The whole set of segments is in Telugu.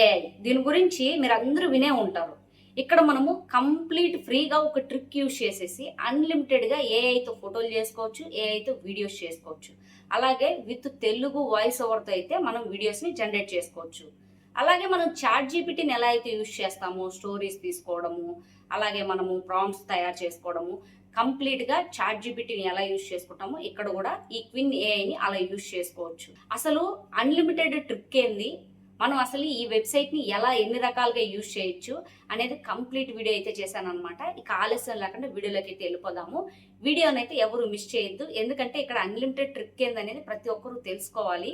ఏఐ దీని గురించి మీరు అందరూ వినే ఉంటారు. ఇక్కడ మనము కంప్లీట్ ఫ్రీగా ఒక ట్రిక్ యూజ్ చేసేసి అన్లిమిటెడ్గా ఏఐతో ఫోటోలు చేసుకోవచ్చు, ఏఐతో వీడియోస్ చేసుకోవచ్చు. అలాగే విత్ తెలుగు వాయిస్ ఓవర్తో అయితే మనం వీడియోస్ని జనరేట్ చేసుకోవచ్చు. అలాగే మనం చాట్ జీపీటీని ఎలా అయితే యూజ్ చేస్తామో స్టోరీస్ తీసుకోవడము, అలాగే మనము ప్రాంప్ట్స్ తయారు చేసుకోవడము, కంప్లీట్గా చాట్ జీపీటీని ఎలా యూజ్ చేసుకుంటామో ఇక్కడ కూడా ఈ క్విన్ ఏఐని అలా యూజ్ చేసుకోవచ్చు. అసలు అన్లిమిటెడ్ ట్రిక్ ఏంది, మనం అసలు ఈ వెబ్సైట్ని ఎలా ఎన్ని రకాలుగా యూజ్ చేయొచ్చు అనేది కంప్లీట్ వీడియో అయితే చేశాను అనమాట. ఇక ఆలస్యం లేకుండా వీడియోలోకి అయితే వెళ్ళిపోదాము. వీడియోని అయితే ఎవరు మిస్ చేయొద్దు, ఎందుకంటే ఇక్కడ అన్లిమిటెడ్ ట్రిక్ ఏందనేది ప్రతి ఒక్కరూ తెలుసుకోవాలి.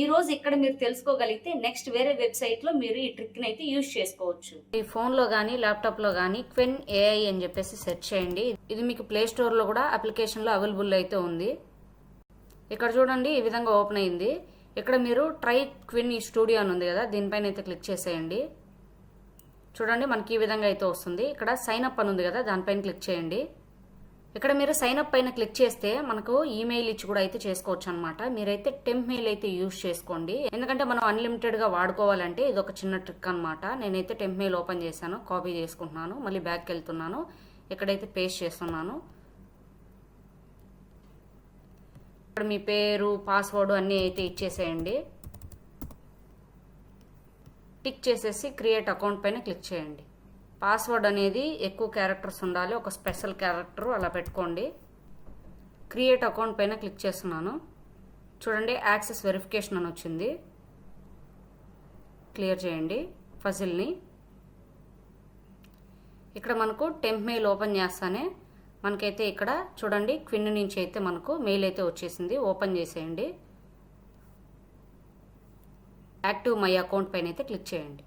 ఈ రోజు ఇక్కడ మీరు తెలుసుకోగలిగితే నెక్స్ట్ వేరే వెబ్సైట్లో మీరు ఈ ట్రిక్ని అయితే యూజ్ చేసుకోవచ్చు. ఈ ఫోన్లో కానీ ల్యాప్టాప్లో కానీ క్విన్ ఏఐ అని చెప్పేసి సెర్చ్ చేయండి. ఇది మీకు ప్లే స్టోర్లో కూడా అప్లికేషన్లో అవైలబుల్ అయితే ఉంది. ఇక్కడ చూడండి, ఈ విధంగా ఓపెన్ అయింది. ఇక్కడ మీరు ట్రై క్విన్ ఈ స్టూడియో అని ఉంది కదా, దీనిపైన అయితే క్లిక్ చేసేయండి. చూడండి, మనకి ఈ విధంగా అయితే వస్తుంది. ఇక్కడ సైన్ అప్ అని ఉంది కదా, దానిపైన క్లిక్ చేయండి. ఇక్కడ మీరు సైన్ అప్ పైన క్లిక్ చేస్తే మనకు ఈమెయిల్ ఇచ్చి కూడా అయితే చేసుకోవచ్చు అనమాట. మీరైతే టెంప్ మెయిల్ అయితే యూజ్ చేసుకోండి, ఎందుకంటే మనం అన్లిమిటెడ్గా వాడుకోవాలంటే ఇది ఒక చిన్న ట్రిక్ అనమాట. నేనైతే టెంప్ మెయిల్ ఓపెన్ చేశాను, కాపీ చేసుకుంటున్నాను, మళ్ళీ బ్యాక్కి వెళ్తున్నాను, ఇక్కడైతే పేస్ట్ చేస్తున్నాను. ఇక్కడ మీ పేరు, పాస్వర్డ్ అన్నీ అయితే ఇచ్చేసేయండి. టిక్ చేసేసి క్రియేట్ అకౌంట్ పైన క్లిక్ చేయండి. పాస్వర్డ్ అనేది ఎక్కువ క్యారెక్టర్స్ ఉండాలి, ఒక స్పెషల్ క్యారెక్టర్ అలా పెట్టుకోండి. క్రియేట్ అకౌంట్ పైన క్లిక్ చేస్తున్నాను. చూడండి, యాక్సెస్ వెరిఫికేషన్ అని వచ్చింది. క్లియర్ చేయండి ఫజిల్ని. ఇక్కడ మనకు టెంప్ మెయిల్ ఓపెన్ చేస్తానే మనకైతే ఇక్కడ చూడండి క్విన్ నుంచి అయితే మనకు మెయిల్ అయితే వచ్చేసింది. ఓపెన్ చేసేయండి. యాక్టివ్ మై అకౌంట్ పైన అయితే క్లిక్ చేయండి.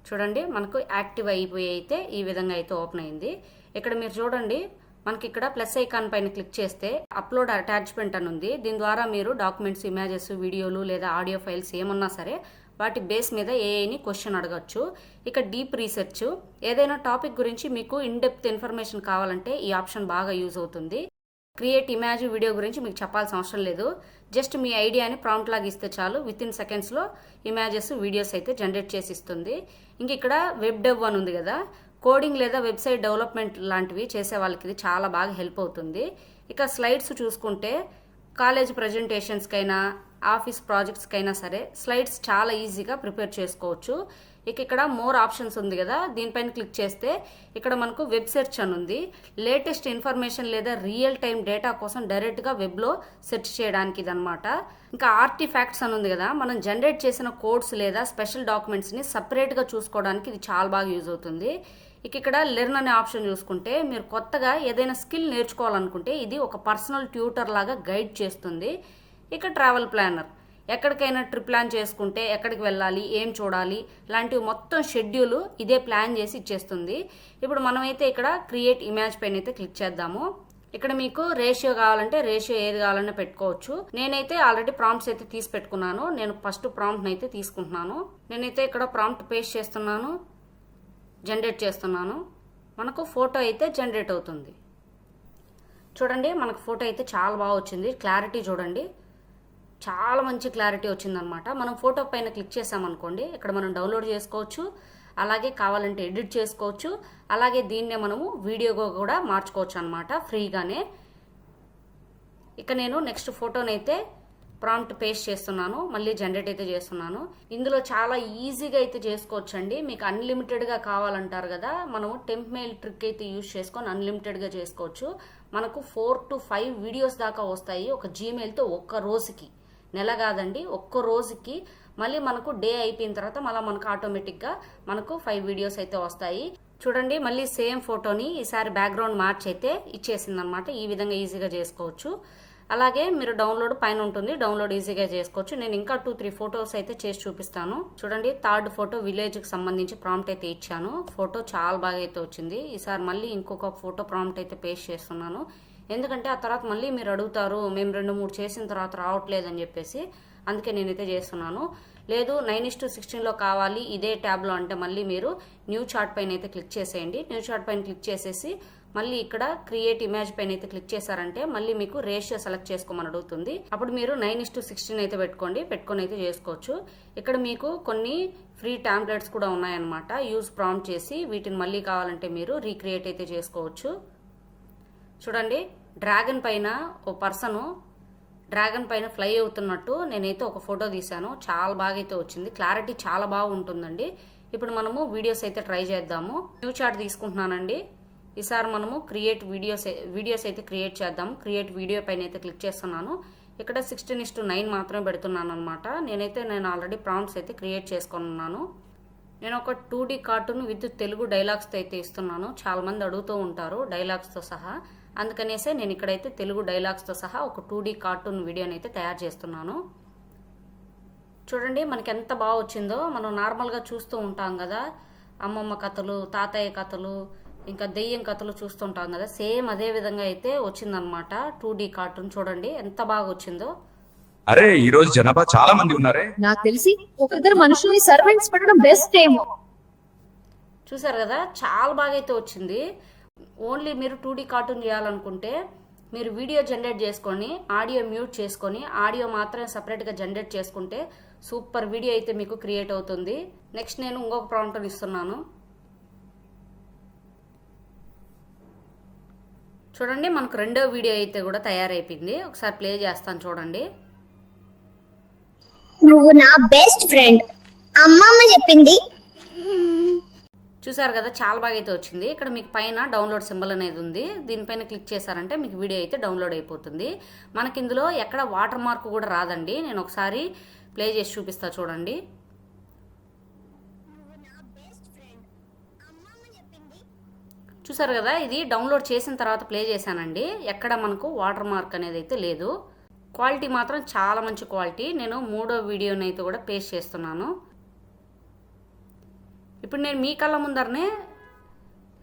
చూడండి, మనకు యాక్టివ్ అయిపోయి అయితే ఈ విధంగా అయితే ఓపెన్ అయింది. ఇక్కడ మీరు చూడండి, మనకి ఇక్కడ ప్లస్ ఐకాన్ పైన క్లిక్ చేస్తే అప్లోడ్ అటాచ్మెంట్ అని ఉంది. దీని ద్వారా మీరు డాక్యుమెంట్స్, ఇమేజెస్, వీడియోలు లేదా ఆడియో ఫైల్స్ ఏమన్నా సరే వాటి బేస్ మీద ఏఐని క్వశ్చన్ అడగచ్చు. ఇక డీప్ రీసెర్చ్, ఏదైనా టాపిక్ గురించి మీకు ఇన్ డెప్త్ ఇన్ఫర్మేషన్ కావాలంటే ఈ ఆప్షన్ బాగా యూజ్ అవుతుంది. క్రియేట్ ఇమేజ్, వీడియో గురించి మీకు చెప్పాల్సిన అవసరం లేదు. జస్ట్ మీ ఐడియాని ప్రాంప్ట్ లాగా ఇస్తే చాలు, విత్ ఇన్ సెకండ్స్లో ఇమేజెస్, వీడియోస్ అయితే జనరేట్ చేసి ఇస్తుంది. ఇంక ఇక్కడ వెబ్ డెవ్ అని ఉంది కదా, కోడింగ్ లేదా వెబ్సైట్ డెవలప్మెంట్ లాంటివి చేసే వాళ్ళకి ఇది చాలా బాగా హెల్ప్ అవుతుంది. ఇక స్లైడ్స్ చూసుకుంటే కాలేజ్ ప్రజెంటేషన్స్కైనా ఆఫీస్ ప్రాజెక్ట్స్కైనా సరే స్లైడ్స్ చాలా ఈజీగా ప్రిపేర్ చేసుకోవచ్చు. ఇక ఇక్కడ మోర్ ఆప్షన్స్ ఉంది కదా, దీనిపైన క్లిక్ చేస్తే ఇక్కడ మనకు వెబ్ సెర్చ్ అని ఉంది. లేటెస్ట్ ఇన్ఫర్మేషన్ లేదా రియల్ టైం డేటా కోసం డైరెక్ట్గా వెబ్లో సెర్చ్ చేయడానికి ఇదనమాట. ఇంకా ఆర్టిఫాక్ట్స్ అని ఉంది కదా, మనం జనరేట్ చేసిన కోడ్స్ లేదా స్పెషల్ డాక్యుమెంట్స్ని సపరేట్గా చూసుకోవడానికి ఇది చాలా బాగా యూజ్ అవుతుంది. ఇక ఇక్కడ లెర్న్ అనే ఆప్షన్ చూసుకుంటే మీరు కొత్తగా ఏదైనా స్కిల్ నేర్చుకోవాలనుకుంటే ఇది ఒక పర్సనల్ ట్యూటర్ లాగా గైడ్ చేస్తుంది. ఇక ట్రావెల్ ప్లానర్, ఎక్కడికైనా ట్రిప్ ప్లాన్ చేసుకుంటే ఎక్కడికి వెళ్ళాలి, ఏం చూడాలి లాంటివి మొత్తం షెడ్యూల్ ఇదే ప్లాన్ చేసి ఇచ్చేస్తుంది. ఇప్పుడు మనమైతే ఇక్కడ క్రియేట్ ఇమేజ్ పైన అయితే క్లిక్ చేద్దాము. ఇక్కడ మీకు రేషియో కావాలంటే రేషియో ఏది కావాలన్నా పెట్టుకోవచ్చు. నేనైతే ఆల్రెడీ ప్రాంప్ట్స్ అయితే తీసి పెట్టుకున్నాను. నేను ఫస్ట్ ప్రాంప్ట్ అయితే తీసుకుంటున్నాను. నేనైతే ఇక్కడ ప్రాంప్ట్ పేస్ట్ చేస్తున్నాను, జనరేట్ చేస్తున్నాను. మనకు ఫోటో అయితే జనరేట్ అవుతుంది. చూడండి, మనకు ఫోటో అయితే చాలా బాగా వచ్చింది. క్లారిటీ చూడండి, చాలా మంచి క్లారిటీ వచ్చిందనమాట. మనం ఫోటో పైన క్లిక్ చేసామనుకోండి, ఇక్కడ మనం డౌన్లోడ్ చేసుకోవచ్చు, అలాగే కావాలంటే ఎడిట్ చేసుకోవచ్చు, అలాగే దీన్నే మనము వీడియోగా కూడా మార్చుకోవచ్చు అనమాట ఫ్రీగానే. ఇక నేను నెక్స్ట్ ఫోటోనైతే ప్రాంప్ట్ పేస్ట్ చేస్తున్నాను, మళ్ళీ జనరేట్ అయితే చేస్తున్నాను. ఇందులో చాలా ఈజీగా అయితే చేసుకోవచ్చండి. మీకు అన్లిమిటెడ్గా కావాలంటారు కదా, మనము టెంప్ మెయిల్ ట్రిక్ అయితే యూజ్ చేసుకొని అన్లిమిటెడ్గా చేసుకోవచ్చు. మనకు 4 to 5 వీడియోస్ దాకా వస్తాయి ఒక జీమెయిల్తో ఒక్క రోజుకి. నెల కాదండి, ఒక్క రోజుకి. మళ్ళీ మనకు డే అయిపోయిన తర్వాత మళ్ళీ మనకు ఆటోమేటిక్గా మనకు 5 వీడియోస్ అయితే వస్తాయి. చూడండి, మళ్ళీ సేమ్ ఫోటోని ఈసారి బ్యాక్గ్రౌండ్ మార్చి అయితే ఇచ్చేసింది అనమాట. ఈ విధంగా ఈజీగా చేసుకోవచ్చు. అలాగే మీరు డౌన్లోడ్ పైన ఉంటుంది, డౌన్లోడ్ ఈజీగా చేసుకోవచ్చు. నేను ఇంకా 2-3 ఫొటోస్ అయితే చేసి చూపిస్తాను. చూడండి, థర్డ్ ఫోటో విలేజ్కి సంబంధించి ప్రాంప్ట్ అయితే ఇచ్చాను. ఫోటో చాలా బాగా అయితే వచ్చింది. ఈసారి మళ్ళీ ఇంకొక ఫోటో ప్రాంప్ట్ అయితే పేస్ట్ చేస్తున్నాను, ఎందుకంటే ఆ తర్వాత మళ్ళీ మీరు అడుగుతారు మేము 2-3 చేసిన తర్వాత రావట్లేదు అని చెప్పేసి, అందుకే నేనైతే చేస్తున్నాను. లేదు 9:16లో కావాలి ఇదే ట్యాబ్లో అంటే మళ్ళీ మీరు న్యూ చార్ట్ పైన అయితే క్లిక్ చేసేయండి. న్యూ చార్ట్ పైన క్లిక్ చేసేసి మళ్ళీ ఇక్కడ క్రియేట్ ఇమేజ్ పైన అయితే క్లిక్ చేశారంటే మళ్ళీ మీకు రేషియో సెలెక్ట్ చేసుకోమని అడుగుతుంది. అప్పుడు మీరు 9:16 అయితే పెట్టుకొని అయితే చేసుకోవచ్చు. ఇక్కడ మీకు కొన్ని ఫ్రీ టాంప్లెట్స్ కూడా ఉన్నాయన్నమాట. యూజ్ ప్రాంప్ట్ చేసి వీటిని మళ్ళీ కావాలంటే మీరు రీక్రియేట్ అయితే చేసుకోవచ్చు. చూడండి, డ్రాగన్ పైన ఓ పర్సన్ డ్రాగన్ పైన ఫ్లై అవుతున్నట్టు నేనైతే ఒక ఫోటో తీశాను. చాలా బాగా అయితే వచ్చింది. క్లారిటీ చాలా బాగుంటుందండి. ఇప్పుడు మనము వీడియోస్ అయితే ట్రై చేద్దాము. న్యూ చార్ట్ తీసుకుంటున్నానండి. ఈసారి మనము క్రియేట్ వీడియోస్ అయితే క్రియేట్ చేద్దాము. క్రియేట్ వీడియో పైన అయితే క్లిక్ చేస్తున్నాను. ఇక్కడ 16:9 మాత్రమే పెడుతున్నాను అనమాట. నేను ఆల్రెడీ ప్రాంప్ట్స్ అయితే క్రియేట్ చేసుకున్నాను. నేను ఒక 2D కార్టూన్ విత్ తెలుగు డైలాగ్స్తో అయితే ఇస్తున్నాను. చాలా మంది అడుగుతూ ఉంటారు డైలాగ్స్తో సహా. అందుకనేసే నేను ఇక్కడైతే తెలుగు డైలాగ్స్తో సహా ఒక 2D కార్టూన్ వీడియోని అయితే తయారు చేస్తున్నాను. చూడండి మనకి ఎంత బాగా వచ్చిందో. మనం నార్మల్గా చూస్తూ ఉంటాం కదా, అమ్మమ్మ కథలు, తాతయ్య కథలు, ఇంకా దెయ్యం కథలు చూస్తుంటాం కదా, సేమ్ అదే విధంగా అయితే వచ్చిందనమాట 2D కార్టూన్. చూడండి ఎంత బాగా వచ్చిందో. అరే ఈ రోజు జనాభా చాలా మంది ఉన్నారే. నాకు తెలిసి ఒకరిద్దరు మనుషుల్ని సర్వెంట్స్ పెట్టడం బెస్ట్ ఏమో. చూసారు కదా, చాలా బాగా అయితే వచ్చింది. ఓన్లీ మీరు 2D కార్టూన్ చేయాలనుకుంటే మీరు వీడియో జనరేట్ చేసుకొని ఆడియో మ్యూట్ చేసుకొని ఆడియో మాత్రమే సపరేట్గా జనరేట్ చేసుకుంటే సూపర్ వీడియో అయితే మీకు క్రియేట్ అవుతుంది. నెక్స్ట్ నేను ఇంకొక ప్రాంప్ట్ ఇస్తున్నాను. చూడండి మనకు రెండో వీడియో అయితే కూడా తయారైపోయింది. ఒకసారి ప్లే చేస్తాను చూడండి. నువ్వు నా బెస్ట్ ఫ్రెండ్, అమ్మమ్మ చెప్పింది. చూసారు కదా, చాలా బాగా అయితే వచ్చింది. ఇక్కడ మీకు పైన డౌన్లోడ్ సింబల్ అనేది ఉంది. దీనిపైన క్లిక్ చేశారంటే మీకు వీడియో అయితే డౌన్లోడ్ అయిపోతుంది. మనకి ఇందులో ఎక్కడ వాటర్ మార్క్ కూడా రాదండి. నేను ఒకసారి ప్లే చేసి చూపిస్తా చూడండి. చూసారు కదా, ఇది డౌన్లోడ్ చేసిన తర్వాత ప్లే చేశానండి. ఎక్కడ మనకు వాటర్ మార్క్ అనేది అయితే లేదు. క్వాలిటీ మాత్రం చాలా మంచి క్వాలిటీ. నేను మూడో వీడియోని అయితే కూడా పేస్ట్ చేస్తున్నాను. ఇప్పుడు నేను మీ కళ్ళ ముందరనే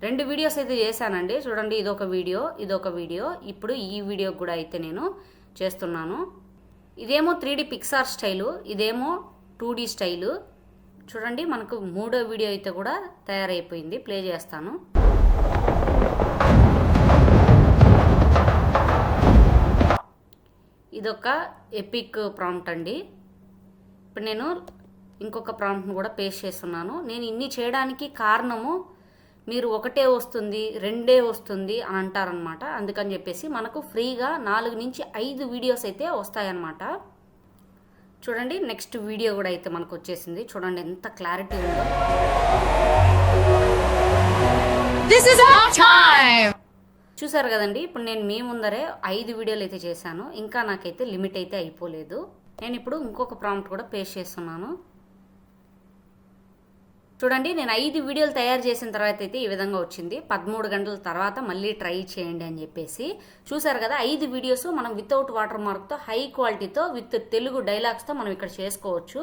2 వీడియోస్ అయితే చేశానండి. చూడండి, ఇదొక వీడియో. ఇప్పుడు ఈ వీడియో కూడా అయితే నేను చేస్తున్నాను. ఇదేమో 3D పిక్సార్ స్టైలు, ఇదేమో 2D స్టైలు. చూడండి మనకు మూడో వీడియో అయితే కూడా తయారైపోయింది. ప్లే చేస్తాను. ఇదొక ఎపిక్ ప్రాంప్ట్ అండి. ఇప్పుడు నేను ఇంకొక ప్రాంప్ట్ను కూడా పేస్ట్ చేస్తున్నాను. నేను ఇన్ని చేయడానికి కారణము మీరు ఒకటే వస్తుంది, రెండే వస్తుంది అని అంటారనమాట. అందుకని చెప్పేసి మనకు ఫ్రీగా 4 నుంచి 5 వీడియోస్ అయితే వస్తాయన్నమాట. చూడండి, నెక్స్ట్ వీడియో కూడా అయితే మనకు వచ్చేసింది. చూడండి ఎంత క్లారిటీ ఉందో. This is our time. చూసారు కదండి, ఇప్పుడు నేను మీ ముందరే 5 వీడియోలు అయితే చేశాను. ఇంకా నాకైతే లిమిట్ అయితే అయిపోలేదు. నేను ఇప్పుడు ఇంకొక ప్రాంప్ట్ కూడా పేస్ట్ చేస్తున్నాను. చూడండి, నేను 5 వీడియోలు తయారు చేసిన తర్వాత అయితే ఈ విధంగా వచ్చింది. 13 గంటల తర్వాత మళ్ళీ ట్రై చేయండి అని చెప్పేసి. చూసారు కదా, 5 వీడియోస్ మనం వితౌట్ వాటర్ మార్క్తో హై క్వాలిటీతో విత్ తెలుగు డైలాగ్స్తో మనం ఇక్కడ చేసుకోవచ్చు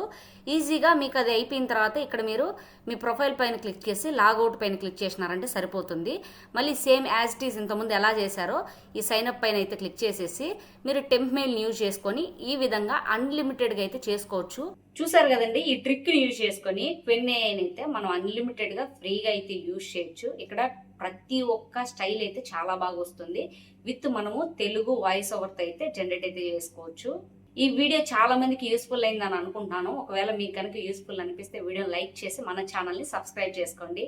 ఈజీగా. మీకు అది అయిపోయిన తర్వాత ఇక్కడ మీరు మీ ప్రొఫైల్ పైన క్లిక్ చేసి లాగౌట్ పైన క్లిక్ చేసినారంటే సరిపోతుంది. మళ్ళీ సేమ్ యాజ్ ఇట్ ఈస్ ఇంతకుముందు ఎలా చేశారో ఈ సైన్అప్ పైన అయితే క్లిక్ చేసేసి మీరు టెంప్ మెయిల్ని యూజ్ చేసుకొని ఈ విధంగా అన్లిమిటెడ్గా అయితే చేసుకోవచ్చు. చూసారు కదండి, ఈ ట్రిక్ని యూజ్ చేసుకొని క్వెన్ఏఐని అయితే మనం అన్లిమిటెడ్గా ఫ్రీగా అయితే యూజ్ చేయొచ్చు. ఇక్కడ ప్రతి ఒక్క స్టైల్ అయితే చాలా బాగా వస్తుంది. విత్ మనము తెలుగు వాయిస్ ఓవర్తో అయితే జనరేట్ అయితే చేసుకోవచ్చు. ఈ వీడియో చాలా మందికి యూస్ఫుల్ అయిందని అనుకుంటున్నాను. ఒకవేళ మీకు కనుక యూస్ఫుల్ అనిపిస్తే వీడియోని లైక్ చేసి మన ఛానల్ని సబ్స్క్రైబ్ చేసుకోండి.